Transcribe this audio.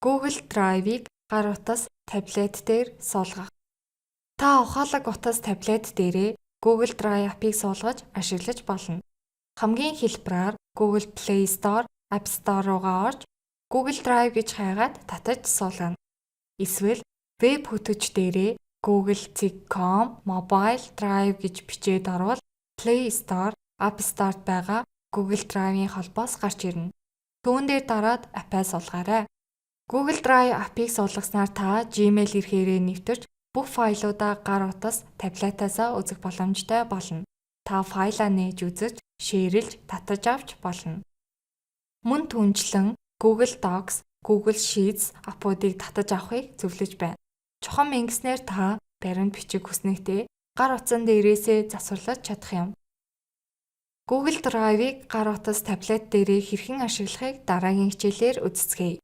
Google Drive-ыг гар утас таблет дээр суулгах. Та ухаалаг утас таблет дээрээ Google Drive апыг суулгаж ашиглаж болно. Хамгийн хэлбэрээр Google Play Store, App Store руугаа орж Google Drive гэж хайгаад татаж суулгана. Эсвэл веб хөтөч дээрээ google.com Mobile Drive гэж бичээд орвол Play Store, App Store-т байгаа Google Drive-ийн холбоос гарч ирнэ. Түүн дээр дараад апаа суулгаарай. Google Drive апыг суулгаснаар та Gmail эрхээрээ нэвтэрч бүх файлуудаа гар утас таблетаасаа үзэх боломжтой болно. Та файлаа нээж үзэж, шеэрлж, татаж авч болно. Мөн түүнчлэн Google Docs, Google Sheets апуудыг татаж авахыг зөвлөж байна. Чухам ингэснээр та баримт бичих хүснэгтээ гар утсан дээрээсээ засварлаж чадах юм. Google Drive-ыг гар утас таблет дээрээ хэрхэн ашиглахыг дараагийн хичээлээр үздэцгээе.